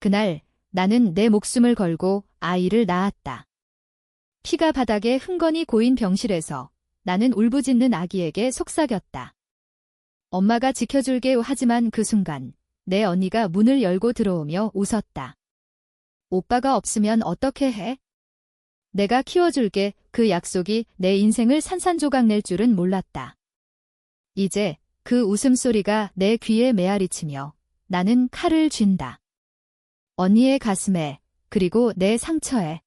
그날 나는 내 목숨을 걸고 아이를 낳았다. 피가 바닥에 흥건히 고인 병실에서 나는 울부짖는 아기에게 속삭였다. 엄마가 지켜줄게 하지만 그 순간 내 언니가 문을 열고 들어오며 웃었다. 오빠가 없으면 어떻게 해? 내가 키워줄게. 그 약속이 내 인생을 산산조각 낼 줄은 몰랐다. 이제 그 웃음소리가 내 귀에 메아리치며 나는 칼을 쥔다. 언니의 가슴에 그리고 내 상처에.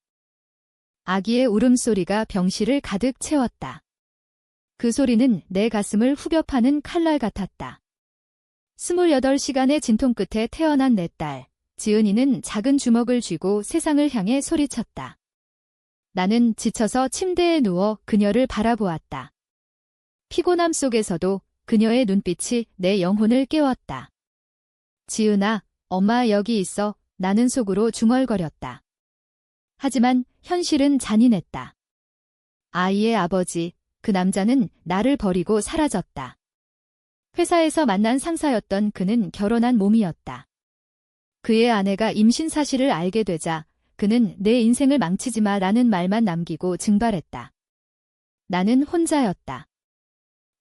아기의 울음소리가 병실을 가득 채웠다. 그 소리는 내 가슴을 후벼 파는 칼날 같았다. 28시간의 진통 끝에 태어난 내 딸, 지은이는 작은 주먹을 쥐고 세상을 향해 소리쳤다. 나는 지쳐서 침대에 누워 그녀를 바라보았다. 피곤함 속에서도 그녀의 눈빛이 내 영혼을 깨웠다. 지은아, 엄마 여기 있어. 나는 속으로 중얼거렸다. 하지만 현실은 잔인했다. 아이의 아버지, 그 남자는 나를 버리고 사라졌다. 회사에서 만난 상사였던 그는 결혼한 몸이었다. 그의 아내가 임신 사실을 알게 되자 그는 내 인생을 망치지 마라는 말만 남기고 증발했다. 나는 혼자였다.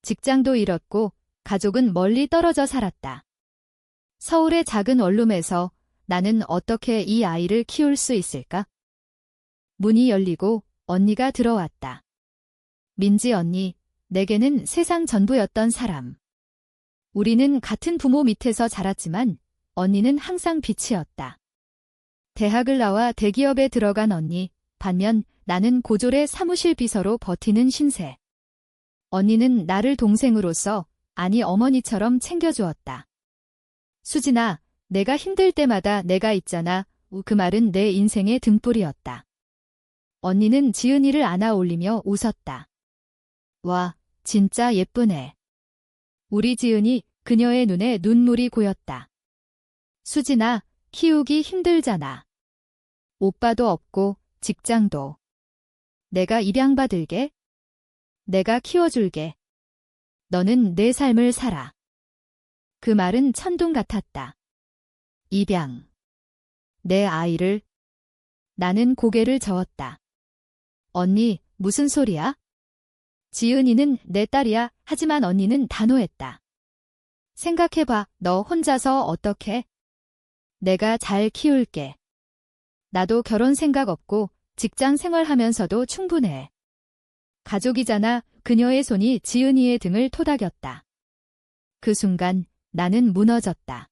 직장도 잃었고 가족은 멀리 떨어져 살았다. 서울의 작은 원룸에서 나는 어떻게 이 아이를 키울 수 있을까? 문이 열리고 언니가 들어왔다. 민지 언니, 내게는 세상 전부였던 사람. 우리는 같은 부모 밑에서 자랐지만 언니는 항상 빛이었다. 대학을 나와 대기업에 들어간 언니, 반면 나는 고졸의 사무실 비서로 버티는 신세. 언니는 나를 동생으로서, 아니 어머니처럼 챙겨주었다. 수진아, 내가 힘들 때마다 내가 있잖아. 그 말은 내 인생의 등불이었다. 언니는 지은이를 안아 올리며 웃었다. 와, 진짜 예쁘네. 우리 지은이 그녀의 눈에 눈물이 고였다. 수진아, 키우기 힘들잖아. 오빠도 없고 직장도. 내가 입양받을게. 내가 키워줄게. 너는 내 삶을 살아. 그 말은 천둥 같았다. 입양. 내 아이를. 나는 고개를 저었다. 언니, 무슨 소리야? 지은이는 내 딸이야. 하지만 언니는 단호했다. 생각해봐. 너 혼자서 어떻게? 내가 잘 키울게. 나도 결혼 생각 없고 직장 생활하면서도 충분해. 가족이잖아. 그녀의 손이 지은이의 등을 토닥였다. 그 순간 나는 무너졌다.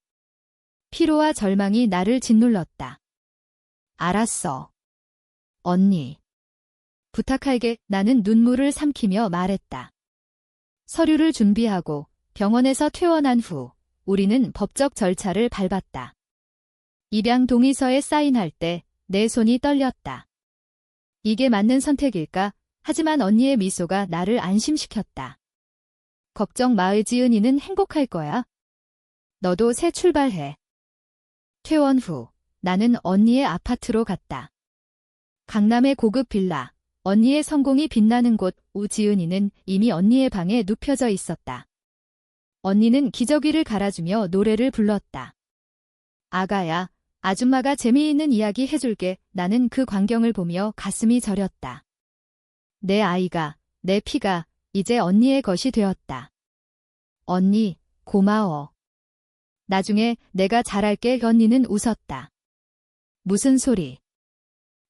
피로와 절망이 나를 짓눌렀다. 알았어. 언니. 부탁할게. 나는 눈물을 삼키며 말했다. 서류를 준비하고 병원에서 퇴원한 후 우리는 법적 절차를 밟았다. 입양 동의서에 사인할 때 내 손이 떨렸다. 이게 맞는 선택일까? 하지만 언니의 미소가 나를 안심시켰다. 걱정 마. 지은이는 행복할 거야. 너도 새 출발해. 퇴원 후 나는 언니의 아파트로 갔다. 강남의 고급 빌라, 언니의 성공이 빛나는 곳. 지은이는 이미 언니의 방에 눕혀져 있었다. 언니는 기저귀를 갈아주며 노래를 불렀다. 아가야, 아줌마가 재미있는 이야기 해줄게. 나는 그 광경을 보며 가슴이 저렸다. 내 아이가, 내 피가 이제 언니의 것이 되었다. 언니, 고마워. 나중에 내가 잘할게. 언니는 웃었다. 무슨 소리?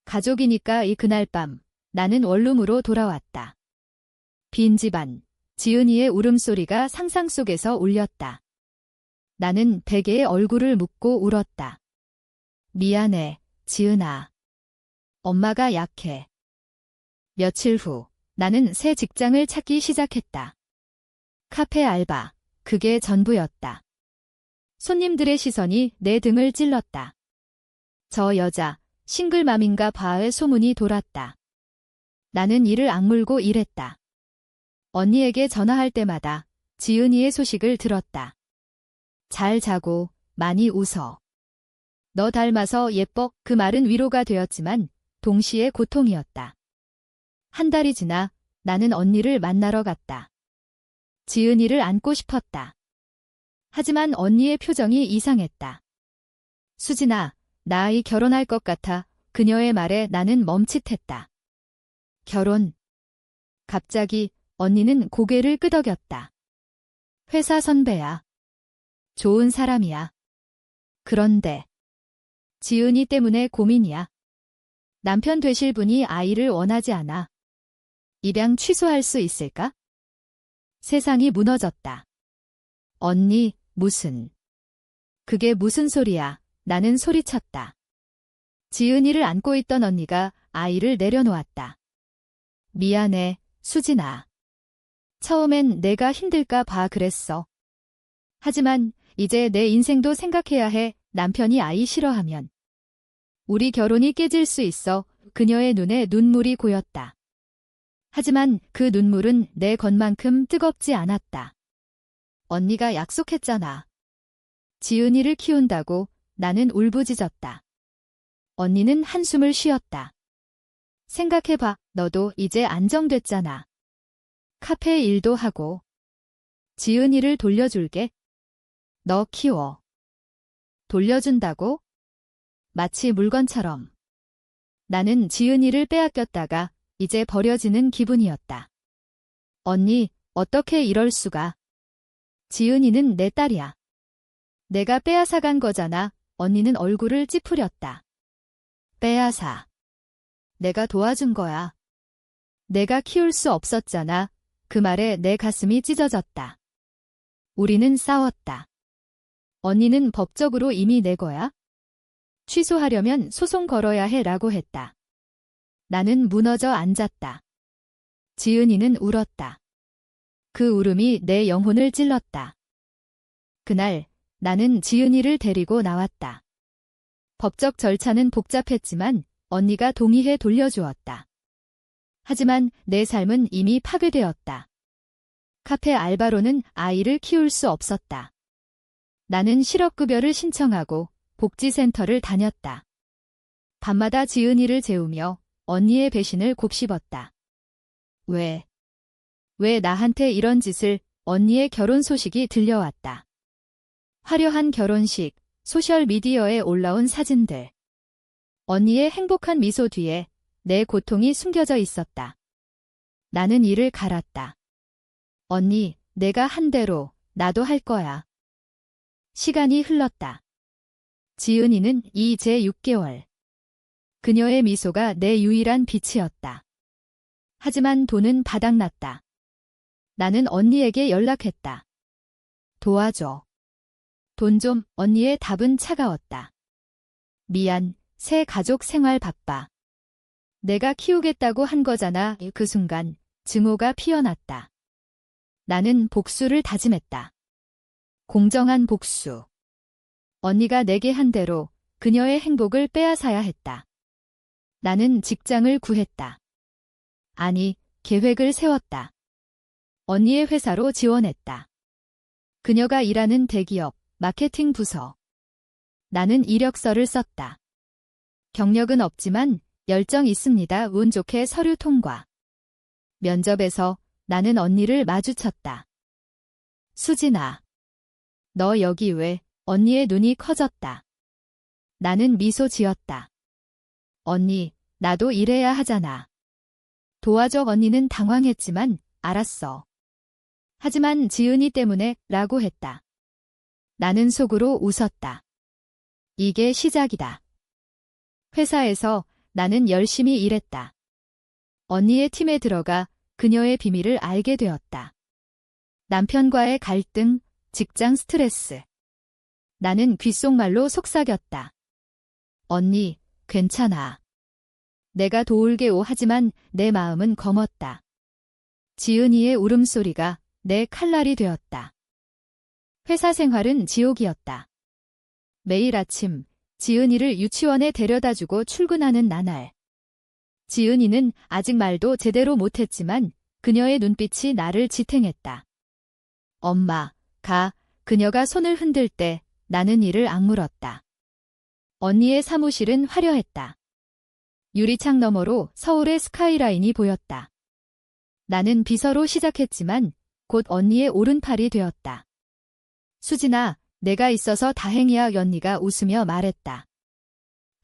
가족이니까. 그날 밤 나는 원룸으로 돌아왔다. 빈 집안, 지은이의 울음소리가 상상 속에서 울렸다. 나는 베개에 얼굴을 묻고 울었다. 미안해, 지은아. 엄마가 약해. 며칠 후 나는 새 직장을 찾기 시작했다. 카페 알바, 그게 전부였다. 손님들의 시선이 내 등을 찔렀다. 저 여자, 싱글맘인가 봐의 소문이 돌았다. 나는 이를 악물고 일했다. 언니에게 전화할 때마다 지은이의 소식을 들었다. 잘 자고 많이 웃어. 너 닮아서 예뻐. 그 말은 위로가 되었지만 동시에 고통이었다. 한 달이 지나 나는 언니를 만나러 갔다. 지은이를 안고 싶었다. 하지만 언니의 표정이 이상했다. 수진아, 나이 결혼할 것 같아 그녀의 말에 나는 멈칫했다. 결혼. 갑자기 언니는 고개를 끄덕였다. 회사 선배야. 좋은 사람이야. 그런데 지은이 때문에 고민이야. 남편 되실 분이 아이를 원하지 않아. 입양 취소할 수 있을까? 세상이 무너졌다. 언니, 무슨. 그게 무슨 소리야. 나는 소리쳤다. 지은이를 안고 있던 언니가 아이를 내려놓았다. 미안해, 수진아. 처음엔 내가 힘들까 봐 그랬어. 하지만 이제 내 인생도 생각해야 해. 남편이 아이 싫어하면 우리 결혼이 깨질 수 있어. 그녀의 눈에 눈물이 고였다. 하지만 그 눈물은 내 것만큼 뜨겁지 않았다. 언니가 약속했잖아. 지은이를 키운다고. 나는 울부짖었다. 언니는 한숨을 쉬었다. 생각해봐. 너도 이제 안정됐잖아. 카페 일도 하고. 지은이를 돌려줄게. 너 키워. 돌려준다고? 마치 물건처럼. 나는 지은이를 빼앗겼다가 이제 버려지는 기분이었다. 언니, 어떻게 이럴 수가. 지은이는 내 딸이야. 내가 빼앗아간 거잖아. 언니는 얼굴을 찌푸렸다. 빼앗아. 내가 도와준 거야. 내가 키울 수 없었잖아. 그 말에 내 가슴이 찢어졌다. 우리는 싸웠다. 언니는 법적으로 이미 내 거야? 취소하려면 소송 걸어야 해 라고 했다. 나는 무너져 앉았다. 지은이는 울었다. 그 울음이 내 영혼을 찔렀다. 그날 나는 지은이를 데리고 나왔다. 법적 절차는 복잡했지만 언니가 동의해 돌려주었다. 하지만 내 삶은 이미 파괴되었다. 카페 알바로는 아이를 키울 수 없었다. 나는 실업급여를 신청하고 복지센터를 다녔다. 밤마다 지은이를 재우며 언니의 배신을 곱씹었다. 왜 나한테 이런 짓을. 언니의 결혼 소식이 들려왔다. 화려한 결혼식, 소셜미디어에 올라온 사진들. 언니의 행복한 미소 뒤에 내 고통이 숨겨져 있었다. 나는 이를 갈았다. 언니, 내가 한 대로 나도 할 거야. 시간이 흘렀다. 지은이는 이제 6개월. 그녀의 미소가 내 유일한 빛이었다. 하지만 돈은 바닥났다. 나는 언니에게 연락했다. 도와줘. 돈 좀. 언니의 답은 차가웠다. 미안, 새 가족 생활 바빠. 내가 키우겠다고 한 거잖아. 그 순간 증오가 피어났다. 나는 복수를 다짐했다. 공정한 복수. 언니가 내게 한 대로 그녀의 행복을 빼앗아야 했다. 나는 직장을 구했다. 아니, 계획을 세웠다. 언니의 회사로 지원했다. 그녀가 일하는 대기업 마케팅 부서. 나는 이력서를 썼다. 경력은 없지만 열정 있습니다. 운 좋게 서류 통과. 면접에서 나는 언니를 마주쳤다. 수진아. 너 여기 왜? 언니의 눈이 커졌다. 나는 미소 지었다. 언니, 나도 일해야 하잖아. 도와줘. 언니는 당황했지만 알았어. 하지만 지은이 때문에 라고 했다. 나는 속으로 웃었다. 이게 시작이다. 회사에서 나는 열심히 일했다. 언니의 팀에 들어가 그녀의 비밀을 알게 되었다. 남편과의 갈등, 직장 스트레스. 나는 귓속말로 속삭였다. 언니, 괜찮아. 내가 도울게요. 하지만 내 마음은 검었다. 지은이의 울음소리가 내 칼날이 되었다. 회사 생활은 지옥이었다. 매일 아침 지은이를 유치원에 데려다주고 출근하는 나날. 지은이는 아직 말도 제대로 못했지만 그녀의 눈빛이 나를 지탱했다. 엄마, 가. 그녀가 손을 흔들 때 나는 이를 악물었다. 언니의 사무실은 화려했다. 유리창 너머로 서울의 스카이라인이 보였다. 나는 비서로 시작했지만 곧 언니의 오른팔이 되었다. 수진아, 내가 있어서 다행이야. 언니가 웃으며 말했다.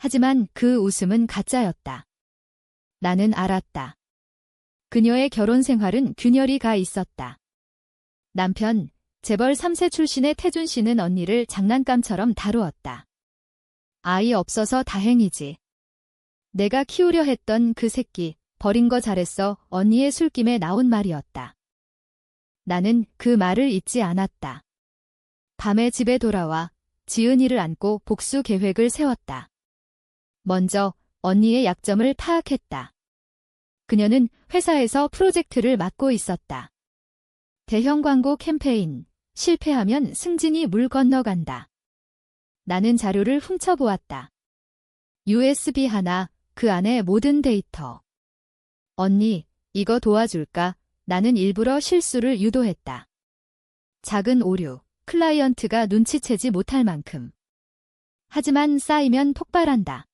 하지만 그 웃음은 가짜였다. 나는 알았다. 그녀의 결혼 생활은 균열이 가 있었다. 남편, 재벌 3세 출신의 태준 씨는 언니를 장난감처럼 다루었다. 아이 없어서 다행이지. 내가 키우려 했던 그 새끼, 버린 거 잘했어. 언니의 술김에 나온 말이었다. 나는 그 말을 잊지 않았다. 밤에 집에 돌아와 지은이를 안고 복수 계획을 세웠다. 먼저 언니의 약점을 파악했다. 그녀는 회사에서 프로젝트를 맡고 있었다. 대형 광고 캠페인, 실패하면 승진이 물 건너간다. 나는 자료를 훔쳐보았다. USB 하나, 그 안에 모든 데이터. 언니, 이거 도와줄까? 나는 일부러 실수를 유도했다. 작은 오류, 클라이언트가 눈치채지 못할 만큼. 하지만 쌓이면 폭발한다.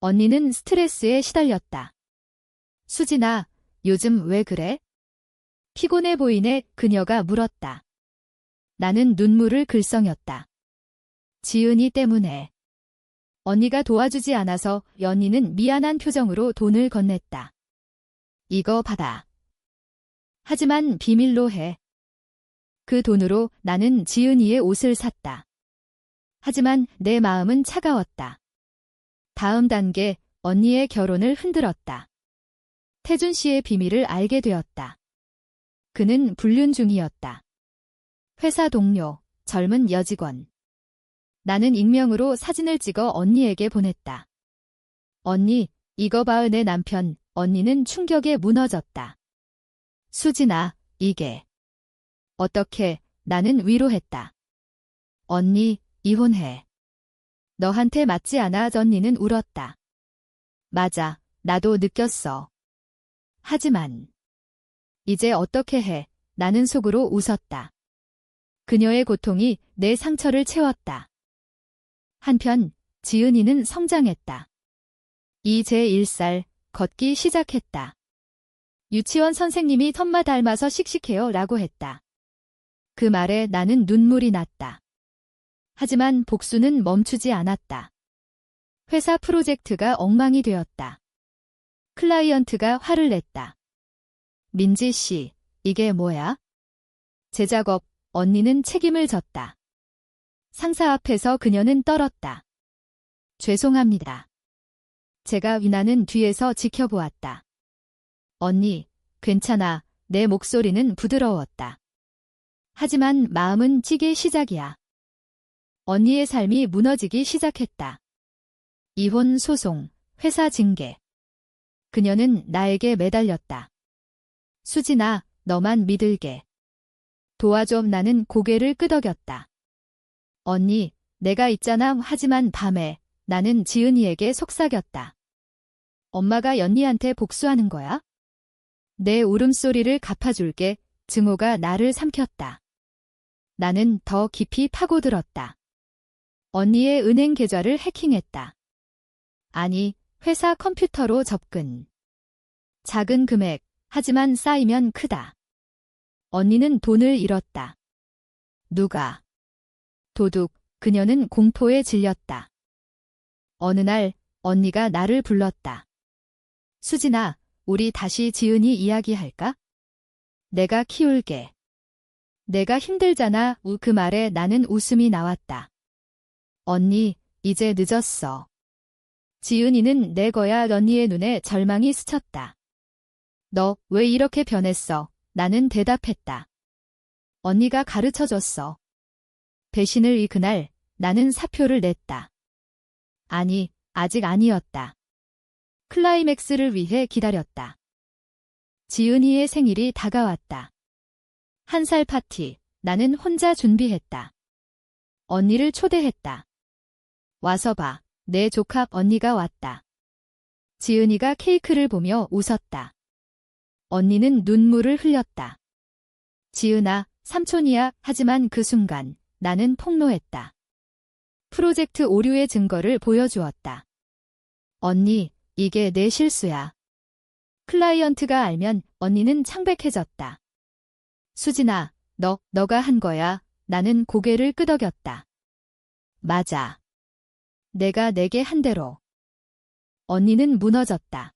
언니는 스트레스에 시달렸다. 수진아, 요즘 왜 그래? 피곤해 보이네. 그녀가 물었다. 나는 눈물을 글썽였다. 지은이 때문에. 언니가 도와주지 않아서. 연희는 미안한 표정으로 돈을 건넸다. 이거 받아. 하지만 비밀로 해. 그 돈으로 나는 지은이의 옷을 샀다. 하지만 내 마음은 차가웠다. 다음 단계, 언니의 결혼을 흔들었다. 태준 씨의 비밀을 알게 되었다. 그는 불륜 중이었다. 회사 동료, 젊은 여직원. 나는 익명으로 사진을 찍어 언니에게 보냈다. 언니, 이거 봐. 내 남편. 언니는 충격에 무너졌다. 수진아, 이게. 어떻게? 나는 위로했다. 언니, 이혼해. 너한테 맞지 않아. 언니는 울었다. 맞아, 나도 느꼈어. 하지만 이제 어떻게 해? 나는 속으로 웃었다. 그녀의 고통이 내 상처를 채웠다. 한편 지은이는 성장했다. 이제 1살, 걷기 시작했다. 유치원 선생님이 텀마 닮아서 씩씩해요 라고 했다. 그 말에 나는 눈물이 났다. 하지만 복수는 멈추지 않았다. 회사 프로젝트가 엉망이 되었다. 클라이언트가 화를 냈다. 민지 씨, 이게 뭐야? 제 작업. 언니는 책임을 졌다. 상사 앞에서 그녀는 떨었다. 죄송합니다. 제가 나는 뒤에서 지켜보았다. 언니, 괜찮아. 내 목소리는 부드러웠다. 하지만 마음은 찌개 시작이야. 언니의 삶이 무너지기 시작했다. 이혼 소송, 회사 징계. 그녀는 나에게 매달렸다. 수진아, 너만 믿을게. 도와줘. 나는 고개를 끄덕였다. 언니, 내가 있잖아. 하지만 밤에 나는 지은이에게 속삭였다. 엄마가 연희한테 복수하는 거야? 내 울음소리를 갚아줄게. 증오가 나를 삼켰다. 나는 더 깊이 파고들었다. 언니의 은행 계좌를 해킹했다. 아니, 회사 컴퓨터로 접근. 작은 금액, 하지만 쌓이면 크다. 언니는 돈을 잃었다. 누가? 도둑. 그녀는 공포에 질렸다. 어느 날 언니가 나를 불렀다. 수진아, 우리 다시 지은이 이야기할까? 내가 키울게. 내가 힘들잖아. 그 말에 나는 웃음이 나왔다. 언니, 이제 늦었어. 지은이는 내 거야. 언니의 눈에 절망이 스쳤다. 너 왜 이렇게 변했어? 나는 대답했다. 언니가 가르쳐줬어. 배신을 그날 나는 사표를 냈다. 아니, 아직 아니었다. 클라이맥스를 위해 기다렸다. 지은이의 생일이 다가왔다. 1살 파티, 나는 혼자 준비했다. 언니를 초대했다. 와서 봐, 내 조카 언니가 왔다. 지은이가 케이크를 보며 웃었다. 언니는 눈물을 흘렸다. 지은아, 삼촌이야. 하지만 그 순간 나는 폭로했다. 프로젝트 오류의 증거를 보여주었다. 언니, 이게 내 실수야. 클라이언트가 알면 언니는 창백해졌다. 수진아, 너가 한 거야. 나는 고개를 끄덕였다. 맞아. 내가 내게 한 대로. 언니는 무너졌다.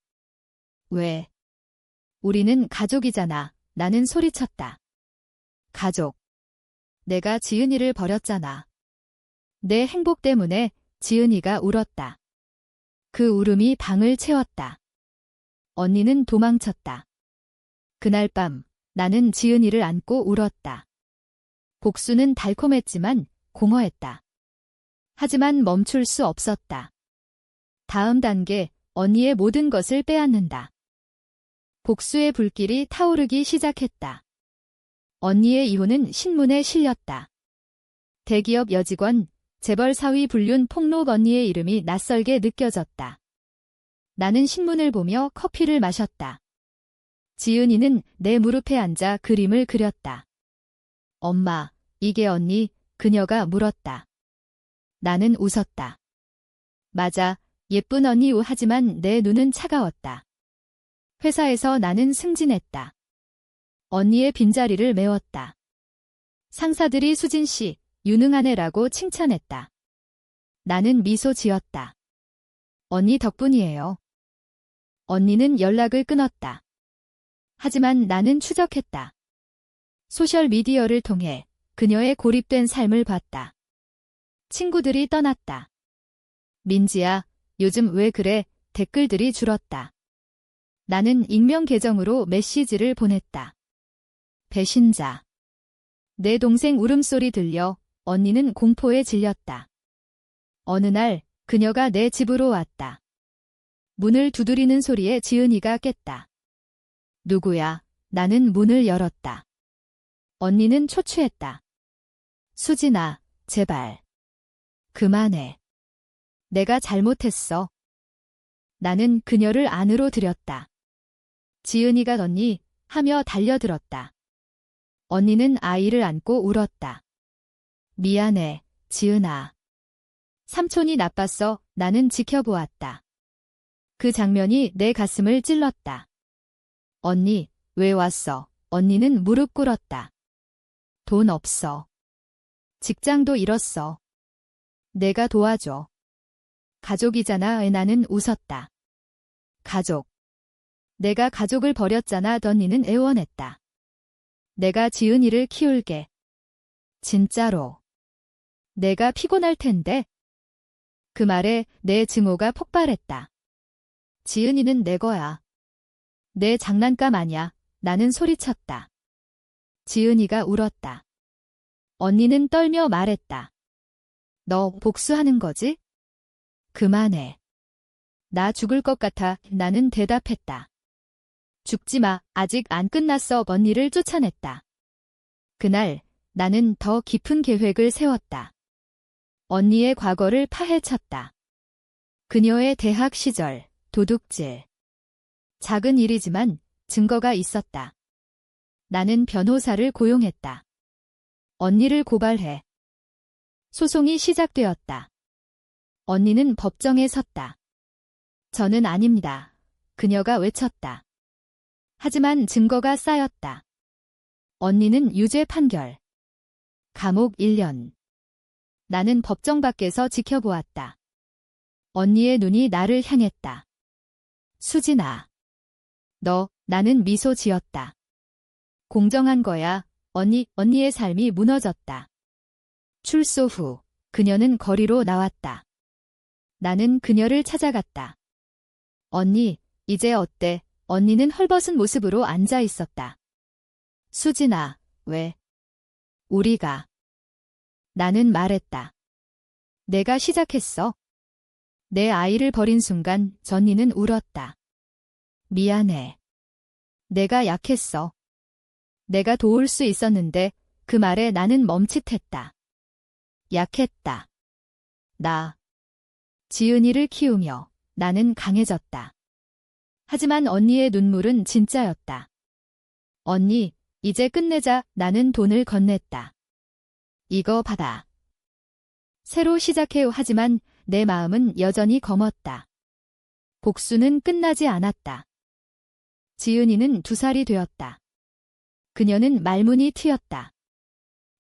왜? 우리는 가족이잖아. 나는 소리쳤다. 가족. 내가 지은이를 버렸잖아. 내 행복 때문에 지은이가 울었다. 그 울음이 방을 채웠다. 언니는 도망쳤다. 그날 밤 나는 지은이를 안고 울었다. 복수는 달콤했지만 공허했다. 하지만 멈출 수 없었다. 다음 단계, 언니의 모든 것을 빼앗는다. 복수의 불길이 타오르기 시작했다. 언니의 이혼은 신문에 실렸다. 대기업 여직원, 재벌 사위 불륜 폭로. 언니의 이름이 낯설게 느껴졌다. 나는 신문을 보며 커피를 마셨다. 지은이는 내 무릎에 앉아 그림을 그렸다. 엄마, 이게 언니? 그녀가 물었다. 나는 웃었다. 맞아, 예쁜 언니. 하지만 내 눈은 차가웠다. 회사에서 나는 승진했다. 언니의 빈자리를 메웠다. 상사들이 수진 씨, 유능한 애라고 칭찬했다. 나는 미소 지었다. 언니 덕분이에요. 언니는 연락을 끊었다. 하지만 나는 추적했다. 소셜미디어를 통해 그녀의 고립된 삶을 봤다. 친구들이 떠났다. 민지야, 요즘 왜 그래? 댓글들이 줄었다. 나는 익명 계정으로 메시지를 보냈다. 배신자. 내 동생 울음소리 들려 언니는 공포에 질렸다. 어느 날 그녀가 내 집으로 왔다. 문을 두드리는 소리에 지은이가 깼다. 누구야? 나는 문을 열었다. 언니는 초췌했다. 수진아, 제발. 그만해. 내가 잘못했어. 나는 그녀를 안으로 들였다. 지은이가 언니 하며 달려들었다. 언니는 아이를 안고 울었다. 미안해, 지은아. 삼촌이 나빴어. 나는 지켜보았다. 그 장면이 내 가슴을 찔렀다. 언니, 왜 왔어? 언니는 무릎 꿇었다. 돈 없어. 직장도 잃었어. 내가 도와줘. 가족이잖아. 나는 웃었다. 가족. 내가 가족을 버렸잖아. 언니는 애원했다. 내가 지은이를 키울게. 진짜로. 내가 피곤할 텐데. 그 말에 내 증오가 폭발했다. 지은이는 내 거야. 내 장난감 아냐. 나는 소리쳤다. 지은이가 울었다. 언니는 떨며 말했다. 너 복수하는 거지? 그만해. 나 죽을 것 같아. 나는 대답했다. 죽지 마. 아직 안 끝났어. 언니를 쫓아냈다. 그날 나는 더 깊은 계획을 세웠다. 언니의 과거를 파헤쳤다. 그녀의 대학 시절, 도둑질. 작은 일이지만 증거가 있었다. 나는 변호사를 고용했다. 언니를 고발해. 소송이 시작되었다. 언니는 법정에 섰다. 저는 아닙니다. 그녀가 외쳤다. 하지만 증거가 쌓였다. 언니는 유죄 판결. 감옥 1년. 나는 법정 밖에서 지켜보았다. 언니의 눈이 나를 향했다. 수진아. 나는 미소 지었다. 공정한 거야. 언니의 삶이 무너졌다. 출소 후, 그녀는 거리로 나왔다. 나는 그녀를 찾아갔다. 언니, 이제 어때? 언니는 헐벗은 모습으로 앉아 있었다. 수진아, 왜? 우리가. 나는 말했다. 내가 시작했어. 내 아이를 버린 순간 전니는 울었다. 미안해. 내가 약했어. 내가 도울 수 있었는데 그 말에 나는 멈칫했다. 약했다. 나. 지은이를 키우며 나는 강해졌다. 하지만 언니의 눈물은 진짜였다. 언니, 이제 끝내자. 나는 돈을 건넸다. 이거 받아. 새로 시작해. 하지만 내 마음은 여전히 검었다. 복수는 끝나지 않았다. 지은이는 2살이 되었다. 그녀는 말문이 트였다.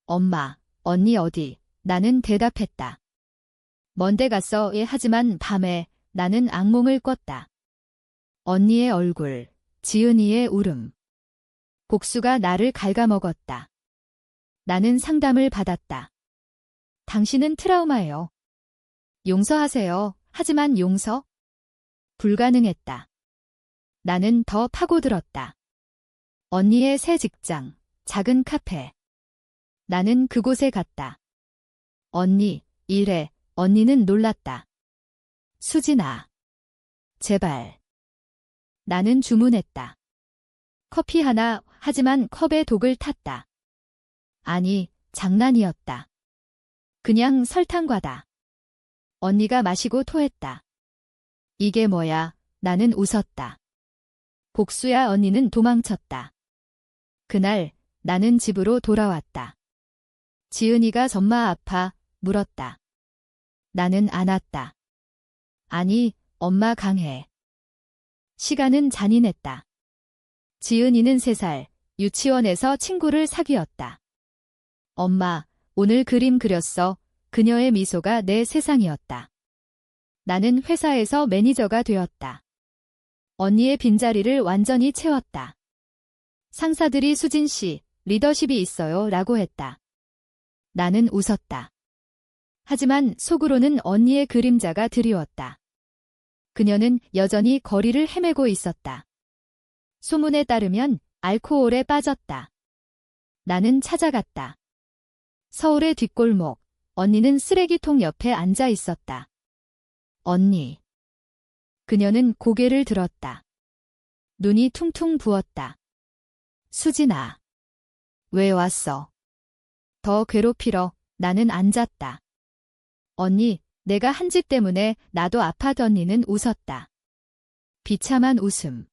엄마, 언니 어디? 나는 대답했다. 먼데 갔어. 예, 하지만 밤에 나는 악몽을 꿨다. 언니의 얼굴, 지은이의 울음. 복수가 나를 갉아먹었다. 나는 상담을 받았다. 당신은 트라우마예요. 용서하세요. 하지만 용서? 불가능했다. 나는 더 파고들었다. 언니의 새 직장, 작은 카페. 나는 그곳에 갔다. 언니, 이래. 언니는 놀랐다. 수진아. 제발. 나는 주문했다. 커피 하나, 하지만 컵에 독을 탔다. 아니, 장난이었다. 그냥 설탕과다. 언니가 마시고 토했다. 이게 뭐야? 나는 웃었다. 복수야. 언니는 도망쳤다. 그날 나는 집으로 돌아왔다. 지은이가 점마 아파? 물었다. 나는 안았다. 아니, 엄마 강해. 시간은 잔인했다. 지은이는 3살, 유치원에서 친구를 사귀었다. 엄마, 오늘 그림 그렸어. 그녀의 미소가 내 세상이었다. 나는 회사에서 매니저가 되었다. 언니의 빈자리를 완전히 채웠다. 상사들이 수진 씨, 리더십이 있어요 라고 했다. 나는 웃었다. 하지만 속으로는 언니의 그림자가 드리웠다. 그녀는 여전히 거리를 헤매고 있었다. 소문에 따르면 알코올에 빠졌다. 나는 찾아갔다. 서울의 뒷골목, 언니는 쓰레기통 옆에 앉아 있었다. 언니. 그녀는 고개를 들었다. 눈이 퉁퉁 부었다. 수진아. 왜 왔어? 더 괴롭히러. 나는 앉았다. 언니, 내가 한 짓 때문에 나도 아팠던 언니는 웃었다. 비참한 웃음.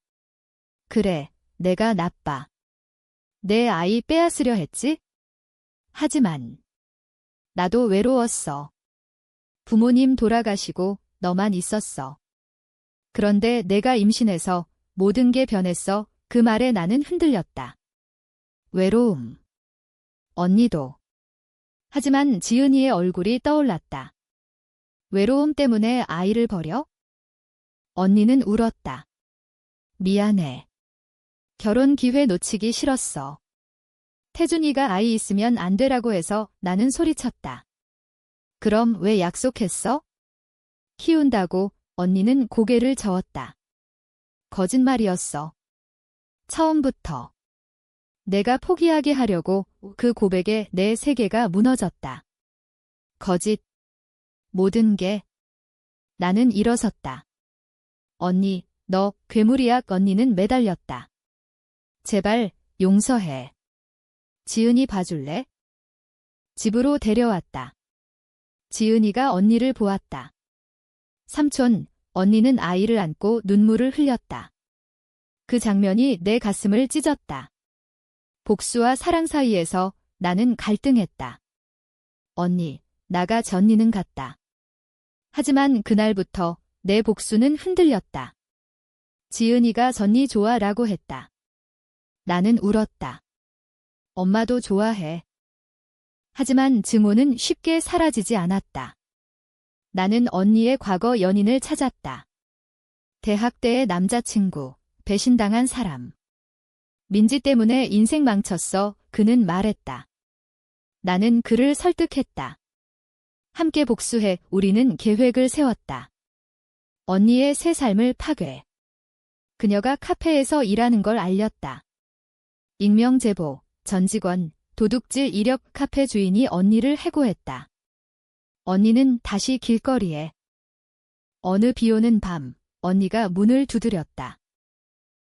그래, 내가 나빠. 내 아이 빼앗으려 했지? 하지만 나도 외로웠어. 부모님 돌아가시고 너만 있었어. 그런데 내가 임신해서 모든 게 변했어. 그 말에 나는 흔들렸다. 외로움. 언니도. 하지만 지은이의 얼굴이 떠올랐다. 외로움 때문에 아이를 버려? 언니는 울었다. 미안해. 결혼 기회 놓치기 싫었어. 태준이가 아이 있으면 안 되라고 해서 나는 소리쳤다. 그럼 왜 약속했어? 키운다고. 언니는 고개를 저었다. 거짓말이었어. 처음부터. 내가 포기하게 하려고 그 고백에 내 세계가 무너졌다. 거짓. 모든 게. 나는 일어섰다. 언니, 너 괴물이야. 언니는 매달렸다. 제발 용서해. 지은이 봐줄래? 집으로 데려왔다. 지은이가 언니를 보았다. 삼촌, 언니는 아이를 안고 눈물을 흘렸다. 그 장면이 내 가슴을 찢었다. 복수와 사랑 사이에서 나는 갈등했다. 언니, 나가 전니는 같다. 하지만 그날부터 내 복수는 흔들렸다. 지은이가 전니 좋아라고 했다. 나는 울었다. 엄마도 좋아해. 하지만 증오는 쉽게 사라지지 않았다. 나는 언니의 과거 연인을 찾았다. 대학 때의 남자친구, 배신당한 사람. 민지 때문에 인생 망쳤어. 그는 말했다. 나는 그를 설득했다. 함께 복수해. 우리는 계획을 세웠다. 언니의 새 삶을 파괴. 그녀가 카페에서 일하는 걸 알렸다. 익명 제보, 전 직원, 도둑질 이력. 카페 주인이 언니를 해고했다. 언니는 다시 길거리에. 어느 비오는 밤, 언니가 문을 두드렸다.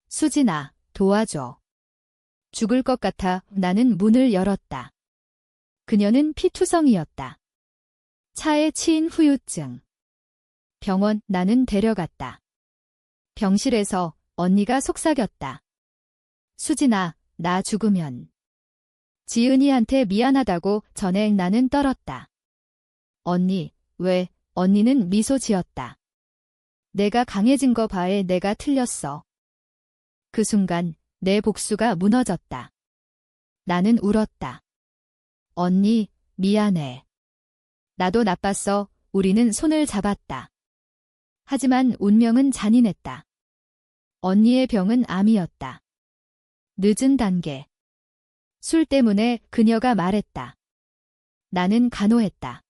수진아, 도와줘. 죽을 것 같아. 나는 문을 열었다. 그녀는 피투성이었다. 차에 치인 후유증. 병원. 나는 데려갔다. 병실에서 언니가 속삭였다. 수진아, 나 죽으면. 지은이한테 미안하다고 전에. 나는 떨었다. 언니, 왜? 언니는 미소 지었다. 내가 강해진 거 봐에. 내가 틀렸어. 그 순간 내 복수가 무너졌다. 나는 울었다. 언니, 미안해. 나도 나빴어. 우리는 손을 잡았다. 하지만 운명은 잔인했다. 언니의 병은 암이었다. 늦은 단계. 술 때문에 그녀가 말했다. 나는 간호했다.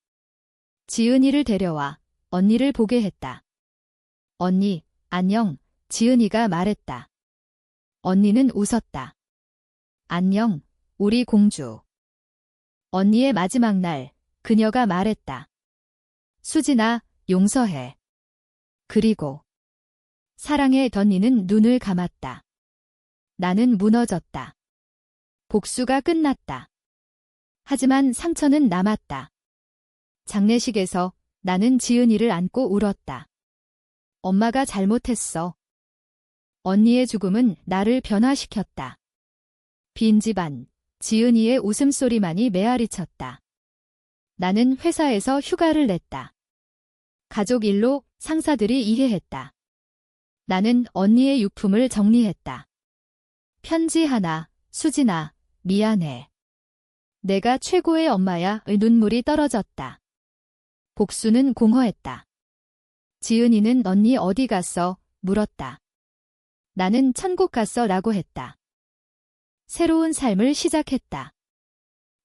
지은이를 데려와 언니를 보게 했다. 언니, 안녕, 지은이가 말했다. 언니는 웃었다. 안녕, 우리 공주. 언니의 마지막 날, 그녀가 말했다. 수진아, 용서해. 그리고 사랑의 던니는 눈을 감았다. 나는 무너졌다. 복수가 끝났다. 하지만 상처는 남았다. 장례식에서 나는 지은이를 안고 울었다. 엄마가 잘못했어. 언니의 죽음은 나를 변화시켰다. 빈 집안, 지은이의 웃음소리만이 메아리쳤다. 나는 회사에서 휴가를 냈다. 가족 일로 상사들이 이해했다. 나는 언니의 유품을 정리했다. 편지 하나, 수진아, 미안해. 내가 최고의 엄마야의 눈물이 떨어졌다. 복수는 공허했다. 지은이는 언니 어디 갔어? 물었다. 나는 천국 갔어 라고 했다. 새로운 삶을 시작했다.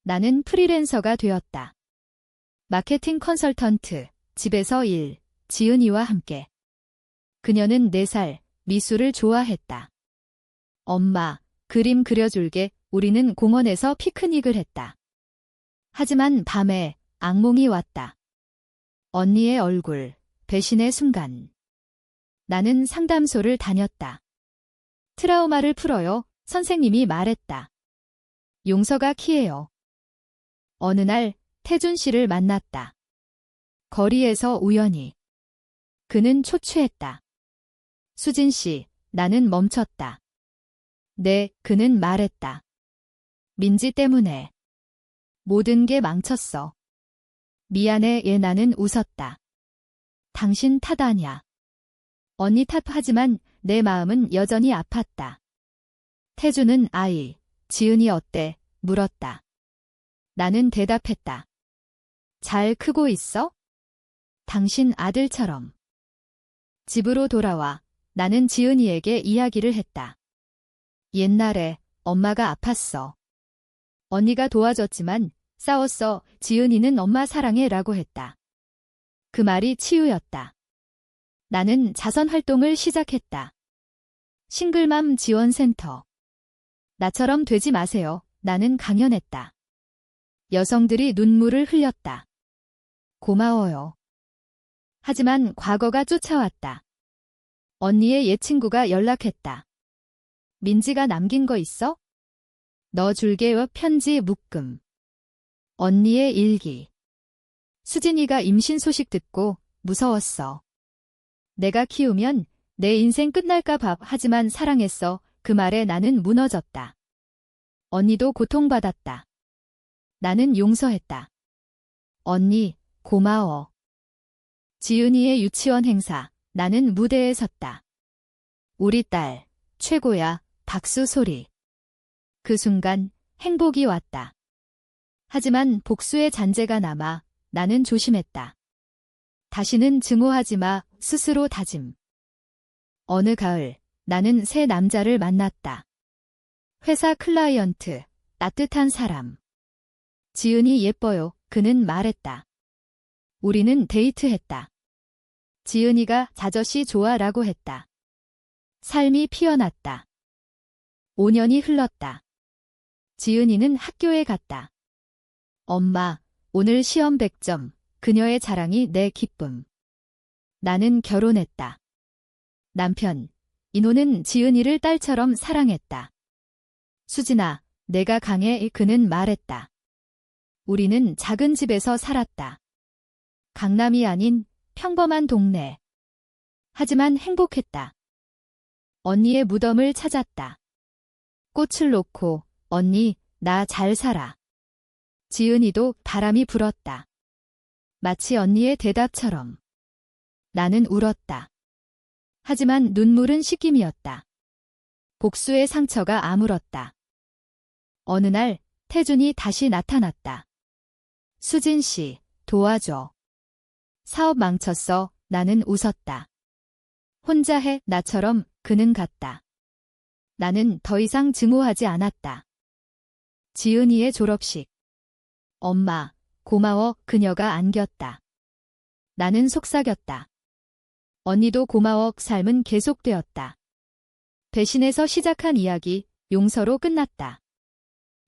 나는 프리랜서가 되었다. 마케팅 컨설턴트, 집에서 일, 지은이와 함께. 그녀는 4살, 미술을 좋아했다. 엄마, 그림 그려줄게. 우리는 공원에서 피크닉을 했다. 하지만 밤에 악몽이 왔다. 언니의 얼굴, 배신의 순간. 나는 상담소를 다녔다. 트라우마를 풀어요. 선생님이 말했다. 용서가 키예요. 어느 날 태준 씨를 만났다. 거리에서 우연히. 그는 초췌했다. 수진 씨, 나는 멈췄다. 네, 그는 말했다. 민지 때문에. 모든 게 망쳤어. 미안해. 나는 웃었다. 당신 탓 아냐. 언니 탓하지만 내 마음은 여전히 아팠다. 태주는 아이, 지은이 어때? 물었다. 나는 대답했다. 잘 크고 있어? 당신 아들처럼. 집으로 돌아와 나는 지은이에게 이야기를 했다. 옛날에 엄마가 아팠어. 언니가 도와줬지만 싸웠어. 지은이는 엄마 사랑해 라고 했다. 그 말이 치유였다. 나는 자선 활동을 시작했다. 싱글맘 지원센터. 나처럼 되지 마세요. 나는 강연했다. 여성들이 눈물을 흘렸다. 고마워요. 하지만 과거가 쫓아왔다. 언니의 옛 친구가 연락했다. 민지가 남긴 거 있어? 너 줄게. 편지 묶음. 언니의 일기. 수진이가 임신 소식 듣고 무서웠어. 내가 키우면 내 인생 끝날까 봐. 하지만 사랑했어. 그 말에 나는 무너졌다. 언니도 고통받았다. 나는 용서했다. 언니, 고마워. 지은이의 유치원 행사. 나는 무대에 섰다. 우리 딸, 최고야. 박수 소리. 그 순간 행복이 왔다. 하지만 복수의 잔재가 남아 나는 조심했다. 다시는 증오하지 마. 스스로 다짐. 어느 가을 나는 새 남자를 만났다. 회사 클라이언트, 따뜻한 사람. 지은이 예뻐요. 그는 말했다. 우리는 데이트했다. 지은이가 자젓이 좋아라고 했다. 삶이 피어났다. 5년이 흘렀다. 지은이는 학교에 갔다. 엄마, 오늘 시험 100점. 그녀의 자랑이 내 기쁨. 나는 결혼했다. 남편, 인호는 지은이를 딸처럼 사랑했다. 수진아, 내가 강해. 그는 말했다. 우리는 작은 집에서 살았다. 강남이 아닌 평범한 동네. 하지만 행복했다. 언니의 무덤을 찾았다. 꽃을 놓고 언니, 나 잘 살아. 지은이도 바람이 불었다. 마치 언니의 대답처럼. 나는 울었다. 하지만 눈물은 씻김이었다. 복수의 상처가 아물었다. 어느 날 태준이 다시 나타났다. 수진 씨, 도와줘. 사업 망쳤어. 나는 웃었다. 혼자 해. 나처럼 그는 갔다. 나는 더 이상 증오하지 않았다. 지은이의 졸업식. 엄마, 고마워. 그녀가 안겼다. 나는 속삭였다. 언니도 고마워. 삶은 계속되었다. 배신에서 시작한 이야기, 용서로 끝났다.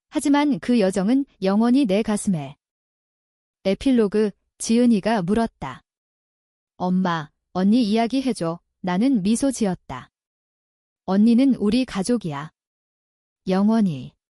하지만 그 여정은 영원히 내 가슴에. 에필로그, 지은이가 물었다. 엄마, 언니 이야기해줘. 나는 미소 지었다. 언니는 우리 가족이야. 영원히.